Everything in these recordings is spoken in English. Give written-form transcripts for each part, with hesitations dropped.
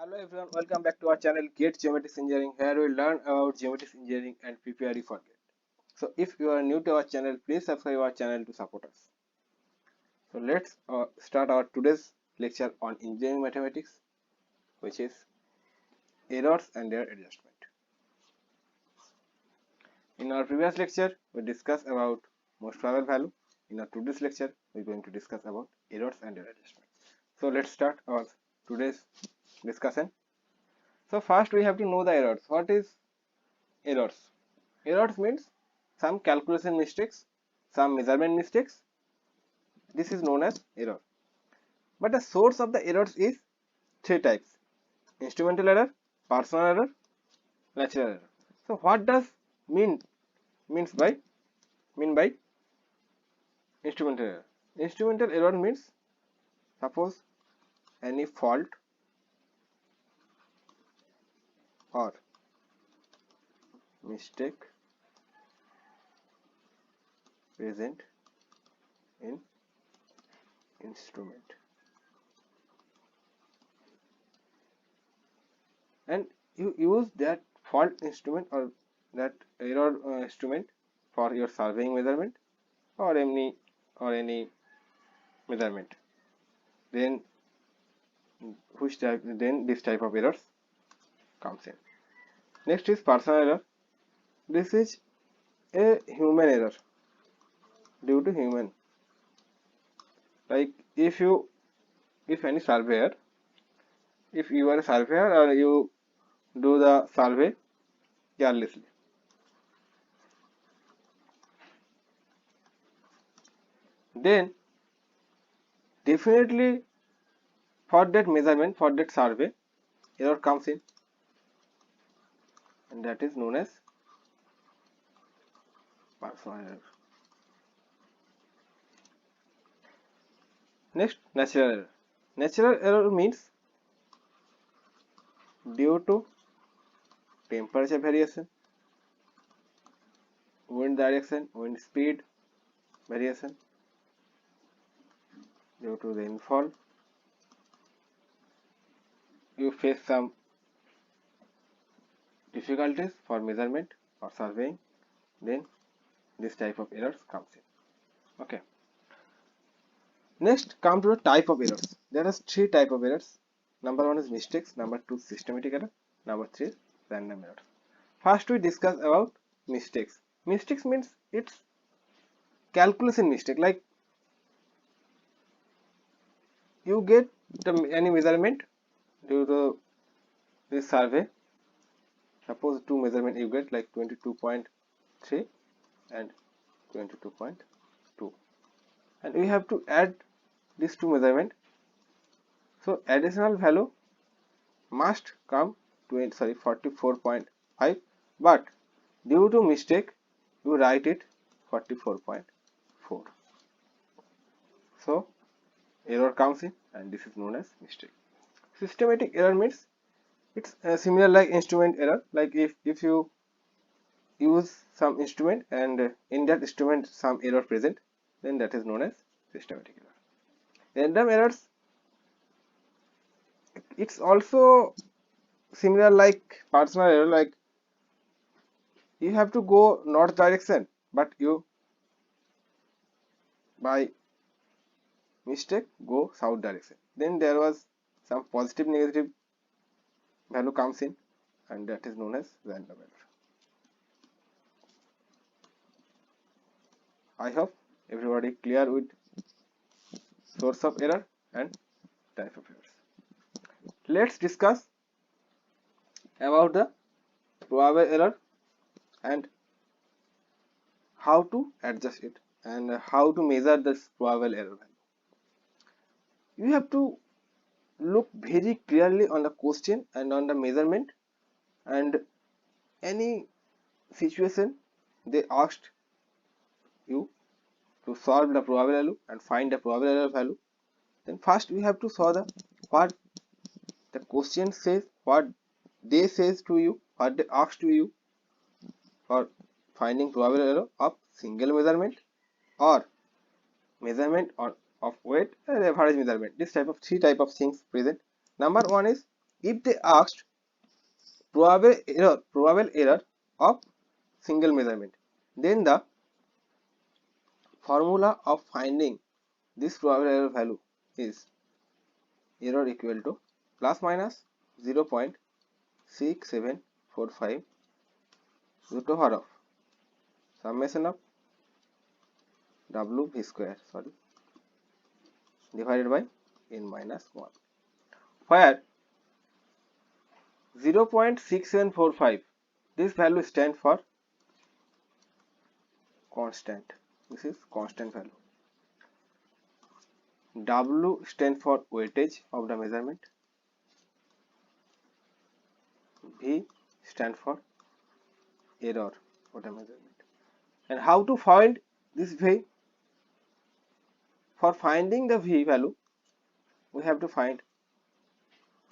Hello everyone, welcome back to our channel Geomatics Engineering. Here we learn about geomatics engineering and prepare you for GATE. So if you are new to our channel, please subscribe our channel to support us. So let's start our today's lecture on engineering mathematics, which is errors and their adjustment. In our previous lecture, we discussed about most probable value. In our today's lecture, we are going to discuss about errors and their adjustment. So let's start our today's discussion. So first we have to know the errors. What is errors? Errors means some calculation mistakes, some measurement mistakes. This is known as error. But the source of the errors is three types: instrumental error, personal error, natural error. So what does means by mean by instrumental error? Instrumental error means suppose any fault or mistake present in instrument and you use that fault instrument or that error instrument for your surveying measurement or any measurement, then this type of errors comes in. Next is personal error. This is a human error due to human. Like if any surveyor, if you are a surveyor or you do the survey carelessly, then definitely for that measurement, for that survey, error comes in, and that is known as personal error. Next, natural error. Natural error means due to temperature variation, wind direction, wind speed variation, due to rainfall, you face some difficulties for measurement or surveying, then this type of errors comes in. Okay. Next, come to the type of errors. There are three type of errors. Number one is mistakes, number two systematic error, number three random errors. First we discuss about mistakes. Mistakes means it's calculation mistake, like you get any measurement due to this survey. Suppose two measurement you get like 22.3 and 22.2, and we have to add these two measurement. So additional value must come 44.5, but due to mistake you write it 44.4. So error comes in, and this is known as mistake. Systematic error means it's similar like instrument error. Like if you use some instrument and in that instrument some error present, then that is known as systematic error. Random errors, it's also similar like personal error. Like you have to go north direction, but you by mistake go south direction, then there was some positive negative value comes in, and that is known as random error. I hope everybody clear with source of error and type of errors. Let's discuss about the probable error and how to adjust it and how to measure this probable error value. You have to look very clearly on the question and on the measurement, and any situation they asked you to solve the probable value and find the probable error value, then first we have to saw what the question says, what they says to you, what they asked to you for finding probable error of single measurement or measurement of weight and average measurement. This type of three type of things present. Number one is If they asked probable error of single measurement, then the formula of finding this probable error value is error equal to plus minus 0.6745 root over of summation of w v square divided by n minus 1, where 0.6745 this value stands for constant. This is constant value. W stands for weightage of the measurement. V stands for error of the measurement. And how to find this V? For finding the V value, we have to find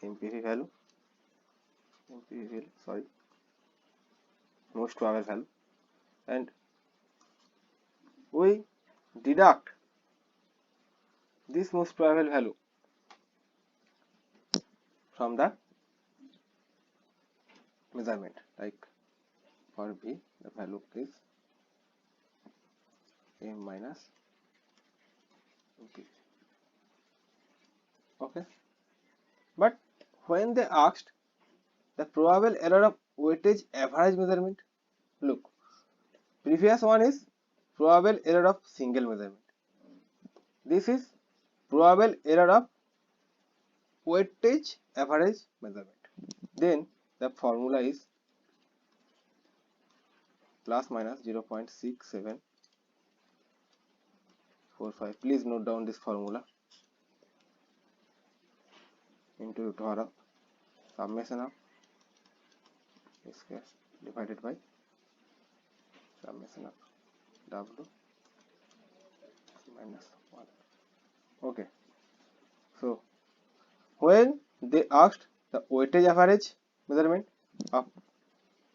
MPV value, most probable value, and we deduct this most probable value from the measurement. Like for V, the value is M minus MPV. Okay, but when they asked the probable error of weightage average measurement, look, previous one is probable error of single measurement. This is probable error of weightage average measurement. Then the formula is plus minus 0.6745. Please note down this formula into root over of summation of square divided by summation of w minus 1. Okay, so when they asked the weightage average measurement of,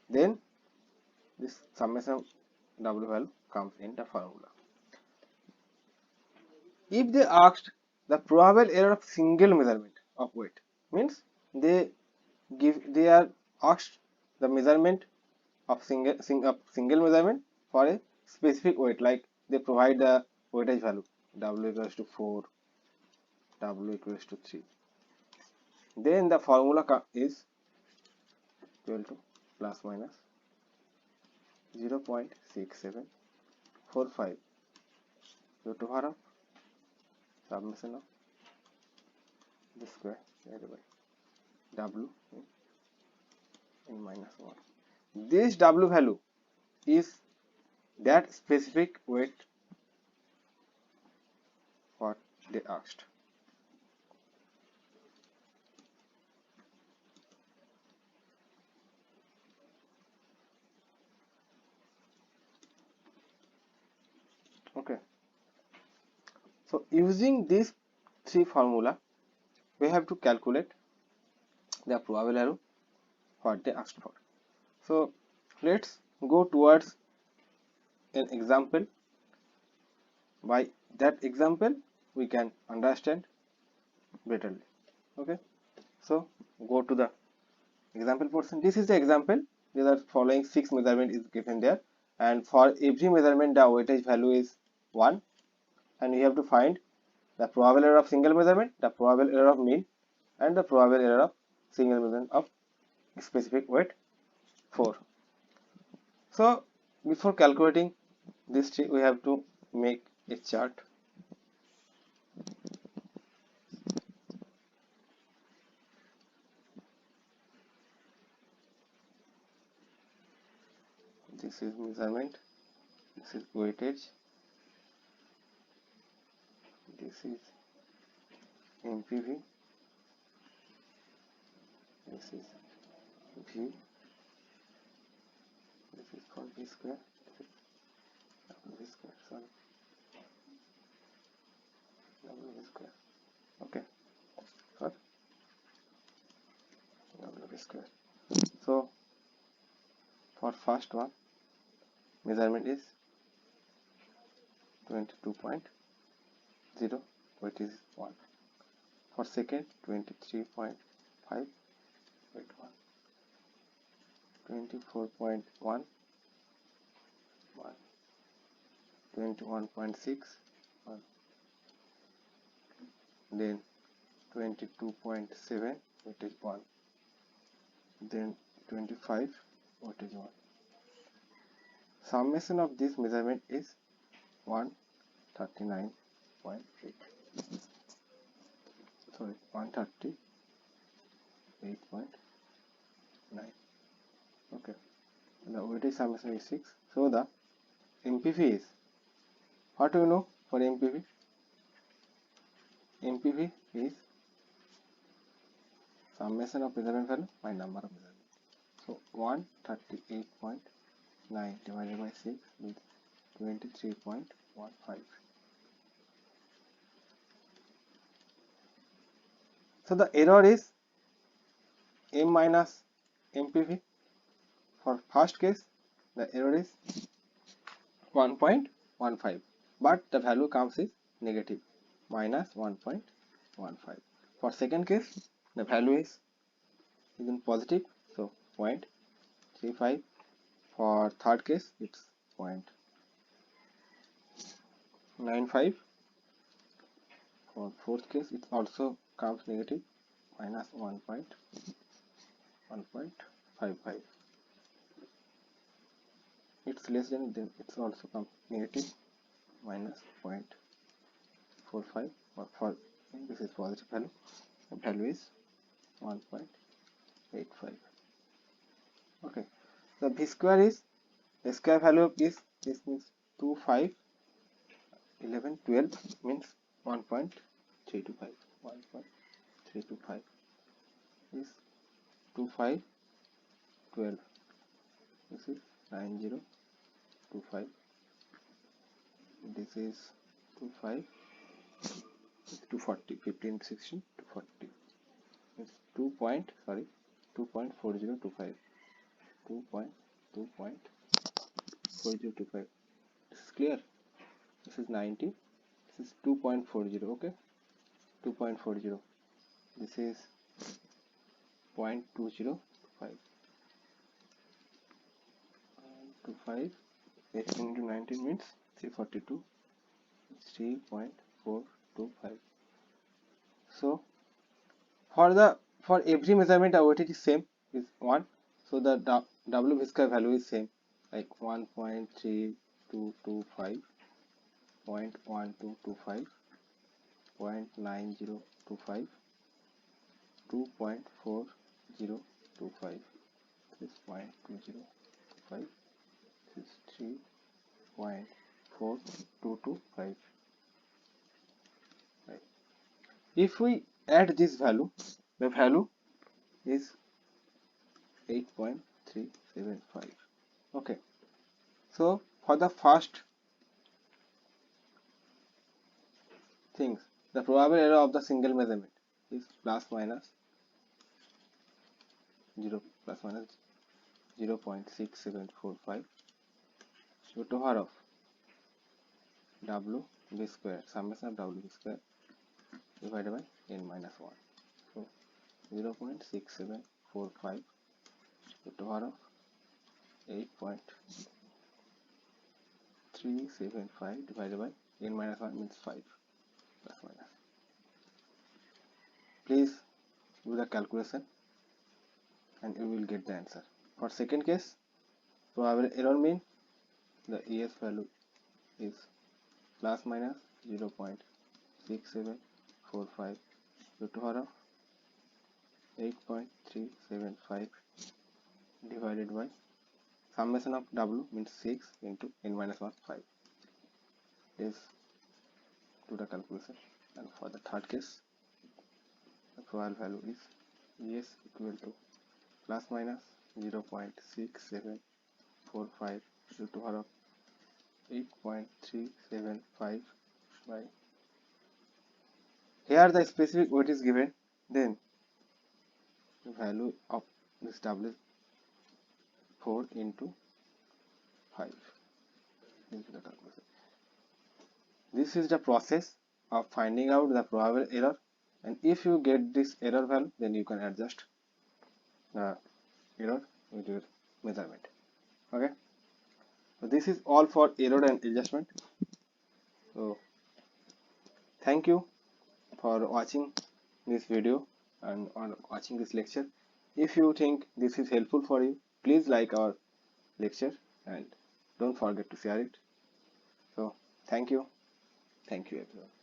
then this summation of w value comes in the formula. If they asked the probable error of single measurement of weight, means they are asked the measurement of single measurement for a specific weight, like they provide the weightage value w equals to 4, w equals to 3. Then the formula is equal to plus minus 0.6745 root over of summation of the square divided by w in minus 1. This w value is that specific weight what they asked. Okay, so using these three formula, we have to calculate the probable error what they asked for. So let's go towards an example. By that example we can understand betterly. Okay, so go to the example portion. This is the example. These are following 6 measurement is given there, and for every measurement the weightage value is 1, and you have to find the probable error of single measurement, the probable error of mean, and the probable error of single measurement of specific weight 4. So before calculating this tree, we have to make a chart. This is measurement, this is weightage, this is MPV, this is V, this is for V square, this is W square, sorry, W square, okay, for W square. So for first one, measurement is 22.0, weight is 1. For second, 23.5, 24.1, 21.6, then 22.7, it is 1, then 25, what is 1. Summation of this measurement is 139.8. Sorry, 138.9. Okay, the weightage summation is 6. So the MPV is, what do you know for MPV? MPV is summation of measurement value by number of measurement. So 138.9 divided by 6 with 23.15. So the error is M minus MPV. For first case, the error is 1.15, but the value comes is negative, minus 1.15. For second case, the value is in positive, so 0.35. For third case, it's 0.95. For fourth case, it also comes negative, minus 1.55. It's less than, then it's also comes negative, minus 0.45. Or for this is positive value, the value is 1.85. Okay, the v square is, the square value of this means 2, 5, 11, 12 means 1.325. 1.325 is 2, 5, 12. This is 9025. This is 2, 5, 240, 15, 16, 240. It's 2.4025. 2.4025. This is clear. This is 90. This is 2.40. Okay, 2.40. This is 0.2025. 25. 18 into 19 means 342. 3.425. So for every measurement, our weightage is same, is 1. So the W square value is same, like 1.3225, 0.1225, 0.9025, 2.4025. This is 0.2025. This is 3.4225. Right. If we add this value, the value is 8.375. Okay, so for the first things, the probable error of the single measurement is plus minus 0.6745 root over of W v square, summation of W v square divided by n minus 1. So 0.6745 root over of 8.375 divided by n minus 1 means 5, plus minus. Please do the calculation and you will get the answer. For second case, probable error mean the ES value is plus minus 0.6745 root over of 8.375 divided by summation of W means 6 into n minus 1, 5. Please do the calculation. And for the third case, the probable value is ES equal to plus minus 0.6745 root over of 8.375 by, here the specific weight is given, then the value of this W is 4 into 5. This is the process of finding out the probable error, and if you get this error value, then you can adjust the error with your measurement. Okay, so this is all for error and adjustment. So thank you for watching this video and on watching this lecture. If you think this is helpful for you, please like our lecture and don't forget to share it. So thank you everyone.